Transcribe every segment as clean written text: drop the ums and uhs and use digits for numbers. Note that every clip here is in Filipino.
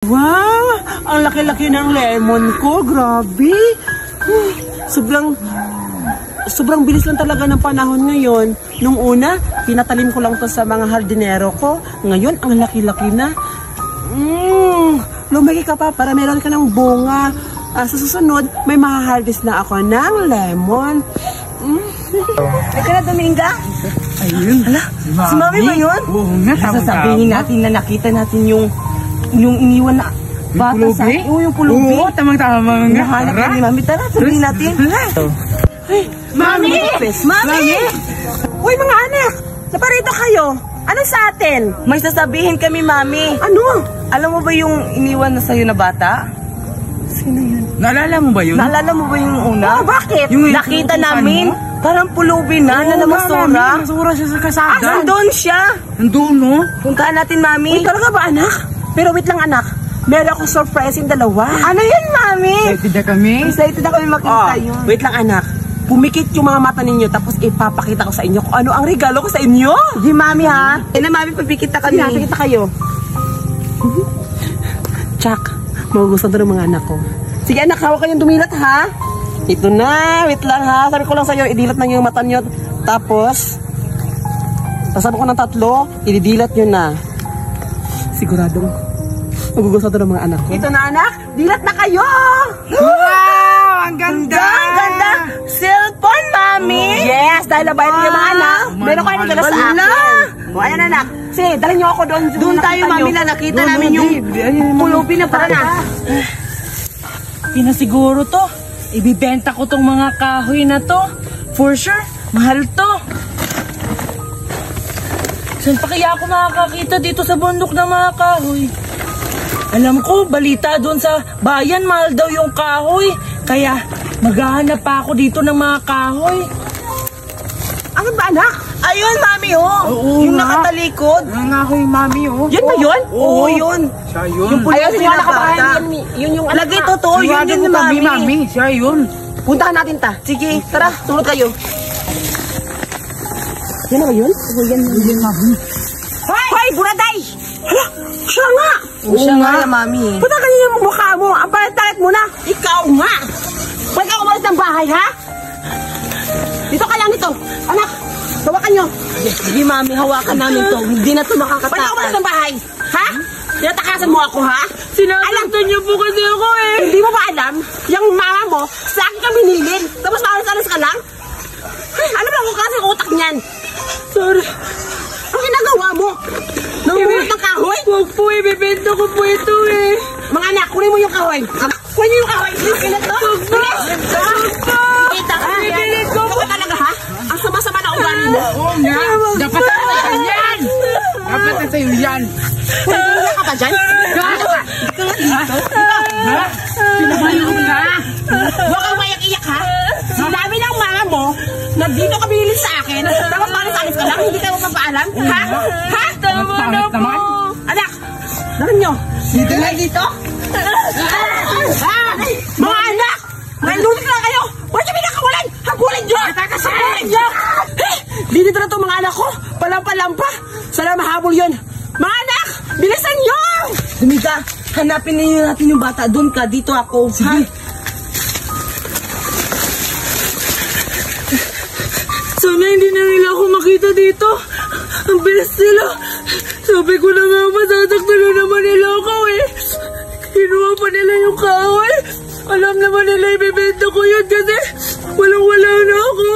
Wow! Ang laki-laki ng lemon ko. Grabe! Sobrang bilis lang talaga ng panahon ngayon. Nung una, pinatalim ko lang to sa mga hardinero ko. Ngayon, ang laki-laki na. Lumaki ka pa para meron ka ng bunga. Sa susunod, may maha-harvest na ako ng lemon. Ay ka na, Dominga? Ayun. Hala, si Mami ba yun? Oo nga, sasabihin natin na nakita natin yung iniwan na bata sa akin. Yung pulubi. Oo, tamang-tama nga. Nahanap ka ni Mami. Tara, sabihin natin. Ay, Mami! Mami! Uy, mga anak! Naparito kayo. Ano sa atin? May sasabihin kami, Mami. Ano? Alam mo ba yung iniwan na sa'yo na bata? Sino yun? Naalala mo ba yun? Naalala mo ba yung una? Oh, bakit? Yung nakita namin. Parang pulubi na, na namasura. Masura siya sa kasada. Nandun siya. Nandun, no? Puntahan natin, Mami. Uy, talaga ba, anak? Pero wait lang, anak. Meron akong surprise yung dalawa. Ano yan, Mami? Excited na kami. Excited na kami makita yun. Wait lang, anak. Pumikit yung mga mata ninyo tapos ipapakita ko sa inyo kung ano ang regalo ko sa inyo. Di, Mami, ha? Ay na, Mami, pagpikita kami. Sige, nakikita kayo. Chuck, magugustuhan to ng mga anak ko. Sige, anak, hawak kayong dumilat, ha? Ito na, wait lang, ha? Sabi ko lang sa'yo, idilat na yung mata nyo. Tapos, sasabi ko ng 3, ididilat nyo na. Siguradong magugustuhan to ng mga anak ko. Ito na, anak, dilat na kayo! Wow! Ang ganda! Ang ganda! Cellphone, Mami! Yes, dahil nabayan niyo yung mga anak, meron kayo nagdala sa akin. O, ayan, anak. Sige, dalhin niyo ako doon. Doon tayo, Mami, na nakita namin yung pulubi na para na. Pinasiguro to. Ibibenta ko tong mga kahoy na to. For sure, mahal to. Saan pa kaya ako makakakita dito sa bundok ng mga kahoy? Alam ko, balita doon sa bayan, mahal daw yung kahoy. Kaya, maghahanap pa ako dito ng mga kahoy. Ano ba, anak? Ayun, Mami, oh. Oo Yung nga. nakatalikod. Ang ako yung mami, oh. Yun ba yun? Oo, yun. Siya yun. Yung pulubi Ayun, na siya bata. nakabahan. Yun yung anak Lagi na. totoo, yun Siwagan yun, mo kami, Mami. mami. Siya yun. Puntahan natin ta. Sige, tara, sunod kayo. Yan na ba yun? Oo, yan. Yan, mami. Hoy, buraday! Hala, siya nga! Oo siya nga, Mami. Punta kanina yung mukha mo. Ang palit mo na. Ikaw nga! Ba't ka umalis ng bahay, ha? Dito ka lang nito. Anak, hawakan nyo. Sige, Mami, hawakan namin to. Hindi na to Ba't ka umalis makakatakas. ng bahay? Ha? Tinatakasan mo ako, ha? Sinasaktan niyo po kasi ako eh. Hindi mo ba alam? Yung mama mo, sa akin ka binilin. Tapos maalas-alas ka lang? Ay, ano ba kung kasi utak niyan? Sorry. Ang ginagawa mo? Nangungulit ng kahoy? Huwag po, ibibenta ko po ito eh. Mga anak, kunin mo yung kahoy. Kunin niyo yung kahoy. Bilis to. Bilis. Kita ka. Bibilis ko Ikaw talaga, ha? Ang sama-sama na ugali mo. Oo nga. Dapat na sa'yo yan. Dapat na sa'yo yan. Pwede ka pa dyan? Ano ka? Ikaw nga dito. Ha? Pinabayo ka. Huwag kang mayak-iyak, ha? Sinabi ng mama mo na dito ka binili sa akin. Tapos palis-alis ka lang, hindi ka magpapaalam. Ha? Ha? Tama na po. naman. Anak, narin nyo. Dito lang. Dito? Mga anak! Nandunit lang kayo! Ba't yung pinakawalan? Habulin nyo! Habulin nyo! Dito na to mga anak ko! Palampa-lampa! Sana mahabol yun! Mga anak! Bilisan nyo! Dumiga, hanapin ninyo natin yung bata. Doon ka, dito ako. Sige. Sana hindi na nila ako makita dito. Ang bilis nila. Sabi ko na nga, masasaktalo naman nila ako eh. Kinuha pa nila yung kahoy. Alam naman nila ibibenta ko yun kasi walang-wala na ako.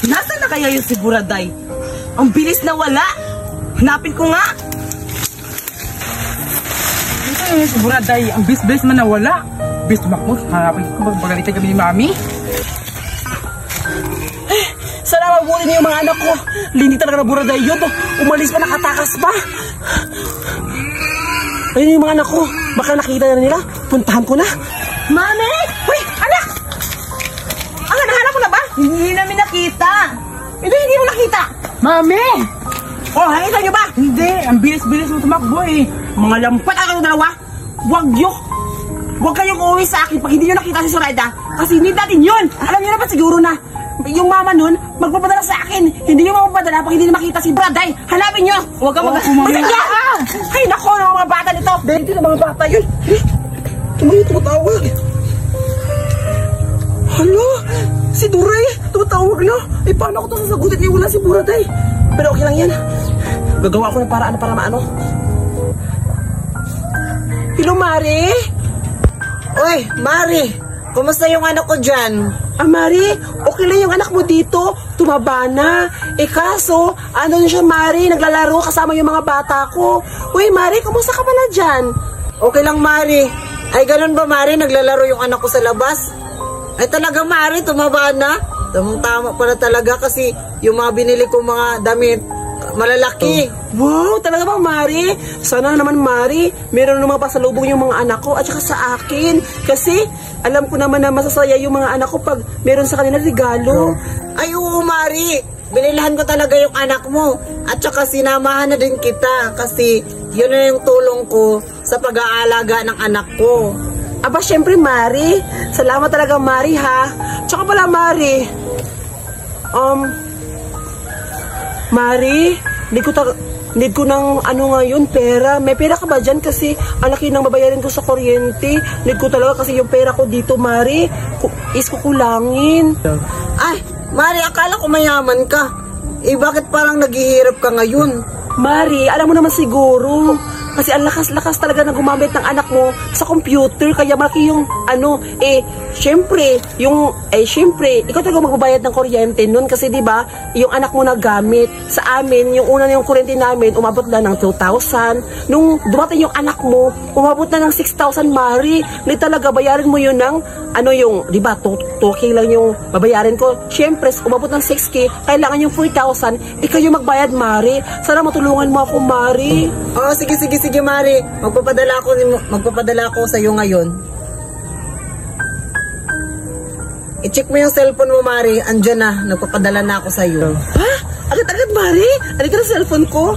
Nasaan na kaya yung si Buraday? Ang bilis na wala. Hanapin ko nga. Ito yung si Buraday. Ang bis-bis man nawala. Bis makmo. Hanapin ko. Magpagalitan kami ni mami. Sana mabulin niyo yung mga anak ko! Lindi talaga na buraday yun! Umalis pa, nakatakas pa! Ayun yung mga anak ko! Baka nakita na nila! Puntahan ko na! Mami! Hoy! Anak! Ang nahanap mo na ba? Hindi namin nakita. Hindi mo nakita! Mami! Oh, nakita niyo ba? Hindi. Ang bilis-bilis mo tumakbo eh. Mga lampat ang dalawa! Huwag kayong uuwi sa akin pag hindi nyo nakita si Zoraida kasi hindi natin yun! Alam niyo na ba siguro na yung mama nun, magpapadala sa akin. Hindi yung magpapadala pag hindi na makita si Braday. Hanapin nyo. Huwag ka Ay, nako, ng mga bata nito. Dito na mga bata yun. Tumatawag. Hala, si Duray, tumatawag na. Eh, paano ako ito sasagutin niya? Wala si Braday. Pero okay lang yan. Gagawa ako ng paraan para maano. Hello, Mari? Oy, Mari, kumusta yung anak ko dyan? Mari, okay lang yung anak mo dito. Tumaba na. Eh kaso, ano siya, Mari, naglalaro kasama yung mga bata ko. Uy, Mari, kumusta ka pala dyan? Okay lang, Mari. Ay, ganun ba, Mari? Naglalaro yung anak ko sa labas? Ay, talaga, Mari, tumaba na. Tamang-tama pala talaga kasi yung mga binili kong mga damit, malalaki. Wow, talaga bang, Mari? Sana naman, Mari, meron naman pasalubong yung mga anak ko at saka sa akin. Kasi, alam ko naman na masasaya yung mga anak ko pag meron sa kanila regalo. Ay, oo, Mari. Binilahan ko talaga yung anak mo. At saka sinamahan na din kita kasi yun na yung tulong ko sa pag-aalaga ng anak ko. Aba, syempre, Mari. Salamat talaga, Mari, ha? Tsaka pala, Mari. Mari, need ko ng ano ngayon, pera. May pera ka ba dyan? Kasi ang laki ng babayarin ko sa kuryente. Need ko talaga kasi yung pera ko dito, Mari, is kukulangin. Ay, Mari, akala ko mayaman ka. Eh, bakit parang naghihirap ka ngayon? Mari, alam mo naman siguro. Kasi ang lakas-lakas talaga na gumamit ng anak mo sa computer. Kaya malaki yung ano, syempre, ikaw talaga magbabayad ng kuryente nun. Kasi diba, yung anak mo nagamit. Sa amin, yung una na yung kuryente namin, umabot lang ng 2,000. Nung dumating yung anak mo, umabot na ng 6,000, Mari. Hindi talaga, bayarin mo yun ng, diba, 2K lang yung babayarin ko. Syempre, umabot ng 6K, kailangan yung 4,000. Ikaw yung magbayad, Mari. Sana matulungan mo ako, Mari. Oh, sige, Mari. Magpapadala ako sa iyo ngayon. I-check mo yung cellphone mo, Mari. Andiyan na. Nagpapadala na ako sa iyo. Ha? Agad-agad, Mari? Alika na cellphone ko.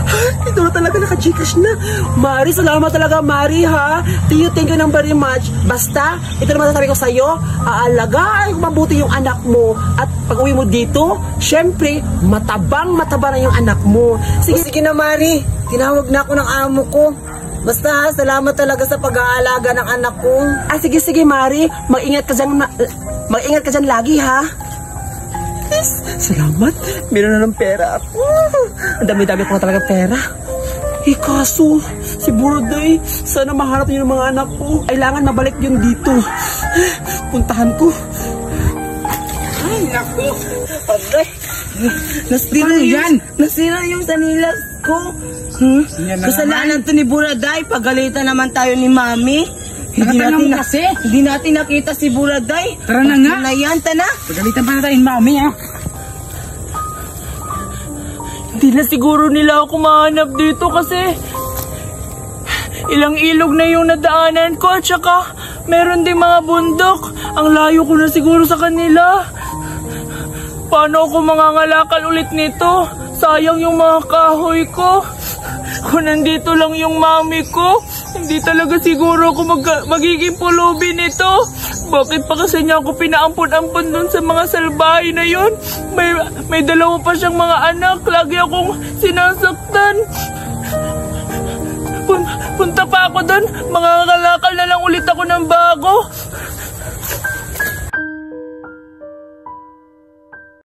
Ha? Ito na talaga, naka-Gcash na. Mari, salamat talaga, Mari, ha? Thank you ng very much. Basta, ito naman sasabi ko sa'yo, aalagaan kung mabuti yung anak mo. At pag uwi mo dito, syempre, mataba na yung anak mo. Sige na, Mari. Tinawag na ako ng amo ko. Basta, salamat talaga sa pag-aalaga ng anak ko. Sige, Mari. Mag-ingat ka dyan lagi, ha? Yes, salamat. Meron na ng pera ako. Ang dami-dami ko na talaga pera. Kaso, si Buraday, sana mahanap niyo ng mga anak ko. Kailangan mabalik yun dito. Puntahan ko. Ay, naku. Aray, nasira yung sanilas ko. Kasalanan to ni Buraday. Pagalitan naman tayo ni Mami. Hindi natin nakita si Buraday. Tara na nga. Tana. Pagalitan pa na tayo, Mami, ha? Hindi na siguro nila ako mahanap dito kasi ilang ilog na yung nadaanan ko at saka meron ding mga bundok. Ang layo ko na siguro sa kanila. Paano ako mangangalakal ulit nito? Sayang yung mga kahoy ko. Kung nandito lang yung mami ko, hindi talaga siguro ako magiging pulubi nito. Bakit pa kasi niya ako pinaampun-ampun dun sa mga salbahe na yun? May dalawa pa siyang mga anak. Lagi akong sinasaktan. Punta pa ako dun. Mangangalakal na lang ulit ako ng bago.